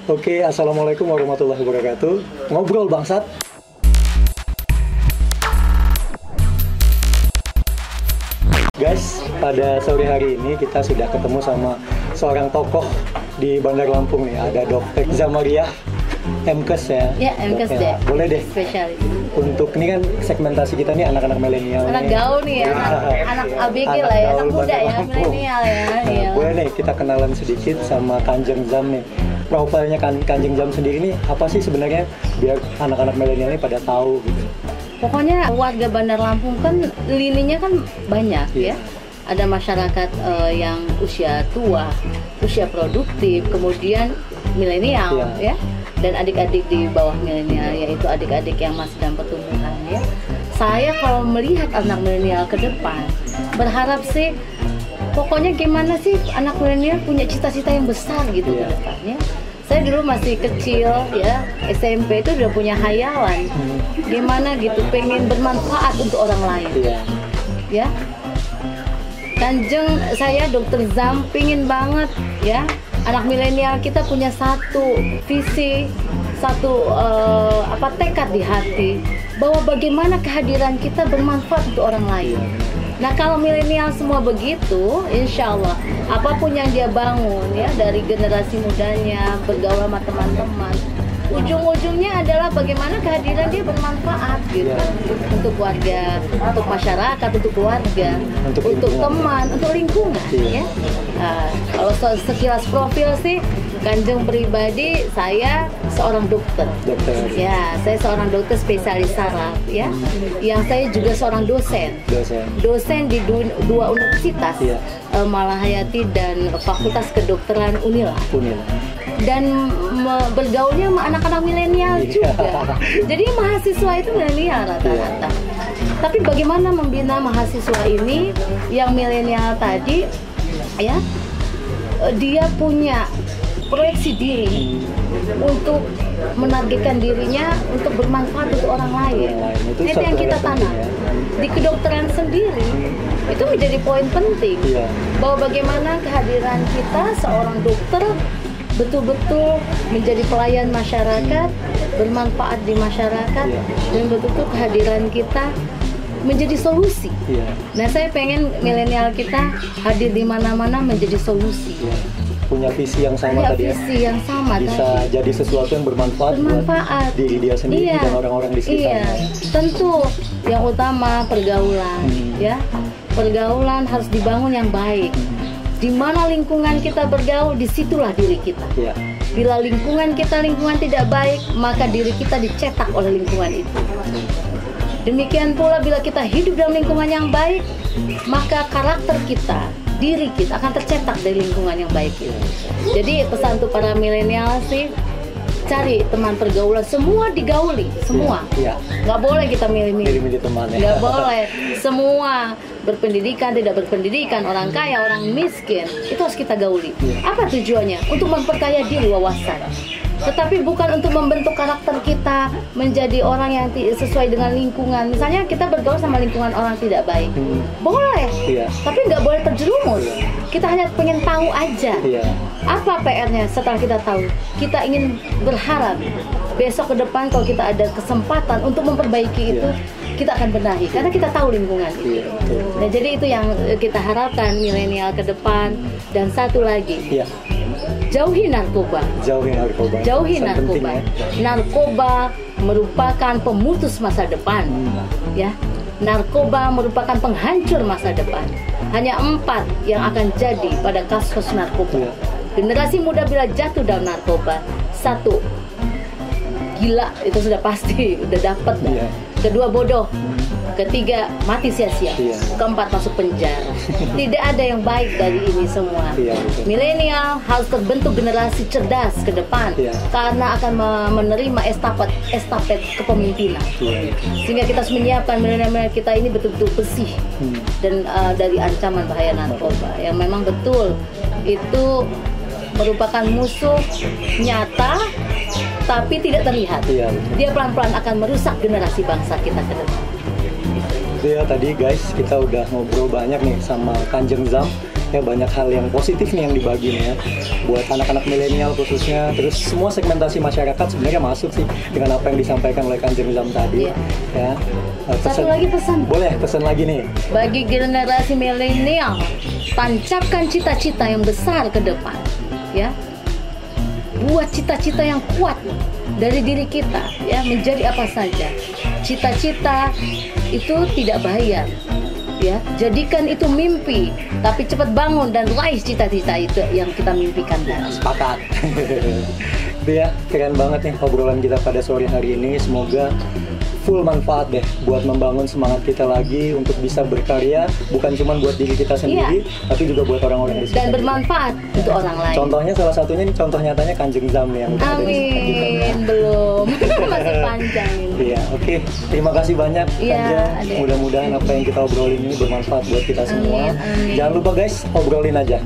Oke, assalamualaikum warahmatullahi wabarakatuh. Ngobrol bangsat. Guys, pada sore hari ini kita sudah ketemu sama seorang tokoh di Bandar Lampung nih. Ada Dr. Zamariah MKes ya. Ya, MKes deh. Boleh deh. Spesialis. Untuk ini kan segmentasi kita nih anak-anak milenial. Anak gaul nih ya, anak ABG lah ya, anak muda ya, milenial ya. Nah, boleh nih kita kenalan sedikit sama Kanjeng Zam nih. Profilnya Kanjeng Zam sendiri nih apa sih sebenarnya biar anak-anak milenial ini pada tahu gitu. Pokoknya warga Bandar Lampung kan lininya kan banyak ya. Ada masyarakat yang usia tua, usia produktif, kemudian milenial ya. Dan adik-adik di bawah milenial, yaitu adik-adik yang masih dalam pertumbuhan ya. Saya kalau melihat anak milenial ke depan, berharap sih pokoknya gimana sih anak milenial punya cita-cita yang besar gitu ke depannya. Saya dulu masih kecil ya, SMP itu udah punya hayalan gimana gitu, pengen bermanfaat untuk orang lain ya. Kanjeng saya Dr. Zam pingin banget ya anak milenial kita punya satu visi, satu tekad di hati bahwa bagaimana kehadiran kita bermanfaat untuk orang lain. Nah kalau milenial semua begitu, insya Allah apapun yang dia bangun ya dari generasi mudanya, bergaul sama teman-teman, ujung-ujungnya adalah bagaimana kehadiran dia bermanfaat gitu untuk warga, untuk masyarakat, untuk keluarga, untuk teman, untuk lingkungan ya. Kalau sekilas profil sih, Kanjeng pribadi saya seorang dokter. Ya, saya seorang dokter spesialis saraf ya. Yang saya juga seorang dosen di dua universitas, Malahayati dan Fakultas Kedokteran Unila. Dan bergaulnya sama anak-anak milenial juga. Jadi mahasiswa itu milenial rata-rata. Tapi bagaimana membina mahasiswa ini yang milenial tadi ya, dia punya proyeksi diri untuk menargetkan dirinya untuk bermanfaat untuk orang lain. Itu yang kita tanam di kedokteran sendiri. Itu menjadi poin penting bahwa bagaimana kehadiran kita seorang dokter betul-betul menjadi pelayan masyarakat, bermanfaat di masyarakat, dan betul-betul kehadiran kita menjadi solusi. Nah, saya pengen milenial kita hadir di mana-mana menjadi solusi. Punya visi yang sama tadi visi yang sama bisa tadi. Jadi sesuatu yang bermanfaat buat diri dia sendiri dan orang-orang di sekitarnya. Tentu yang utama pergaulan ya. Pergaulan harus dibangun yang baik. Di mana lingkungan kita bergaul, disitulah diri kita. Bila lingkungan kita tidak baik, maka diri kita dicetak oleh lingkungan itu. Demikian pula bila kita hidup dalam lingkungan yang baik, maka karakter kita, diri kita akan tercetak dari lingkungan yang baik itu. Jadi pesan untuk para milenial sih, cari teman pergaulan, semua digauli, semua. Nggak boleh kita milih-milih teman ya. Nggak boleh. Semua berpendidikan, tidak berpendidikan, orang kaya, orang miskin, itu harus kita gauli. Apa tujuannya? Untuk memperkaya diri, wawasan. Tetapi bukan untuk membentuk karakter kita menjadi orang yang sesuai dengan lingkungan. Misalnya kita bergaul sama lingkungan orang tidak baik, boleh, tapi nggak boleh terjerumus. Kita hanya pengen tahu aja. Apa PR-nya setelah kita tahu? Kita ingin berharap besok ke depan kalau kita ada kesempatan untuk memperbaiki itu, kita akan benahi karena kita tahu lingkungan itu. Nah, jadi itu yang kita harapkan milenial ke depan. Dan satu lagi, jauhi narkoba. Jauhi narkoba. Narkoba merupakan pemutus masa depan. Ya, narkoba merupakan penghancur masa depan. Hanya 4 yang akan jadi pada kasus narkoba. Generasi muda bila jatuh dalam narkoba, 1, gila, itu sudah pasti, udah dapat. Kedua, bodoh. Ketiga, mati sia-sia. 4, masuk penjara. Tidak ada yang baik dari ini semua. Milenial harus terbentuk generasi cerdas ke depan karena akan menerima estafet kepemimpinan. Sehingga kita harus menyiapkan milenial kita ini betul-betul bersih dan dari ancaman bahaya narkoba yang memang betul itu merupakan musuh nyata tapi tidak terlihat. Dia pelan-pelan akan merusak generasi bangsa kita ke depan. Itu ya tadi guys, kita udah ngobrol banyak nih sama Kanjeng Zam Ya banyak hal yang positif nih yang dibagi nih ya buat anak-anak milenial khususnya. Terus semua segmentasi masyarakat sebenarnya masuk sih dengan apa yang disampaikan oleh Kanjeng Zam tadi. Ya. Satu lagi pesan. Boleh pesan lagi nih. Bagi generasi milenial, tancapkan cita-cita yang besar ke depan. Ya. Buat cita-cita yang kuat dari diri kita, ya, menjadi apa saja. Cita-cita itu tidak bayar, ya. Jadikan itu mimpi, tapi cepat bangun dan raih cita-cita itu yang kita mimpikan. Sepakat. Itu ya, keren banget nih obrolan kita pada sore hari ini. Semoga full manfaat deh buat membangun semangat kita lagi untuk bisa berkarya, bukan cuma buat diri kita sendiri, tapi juga buat orang-orang di sekitar. Dan bermanfaat untuk orang lain. Contohnya salah satunya nih, contoh nyatanya Kanjeng Zam yang udah ada di sekitar kita. Amin, belum. Masih panjang ini. Iya, oke. Terima kasih banyak Kanjeng. Mudah-mudahan apa yang kita obrolin ini bermanfaat buat kita semua. Amin. Jangan lupa guys, obrolin aja.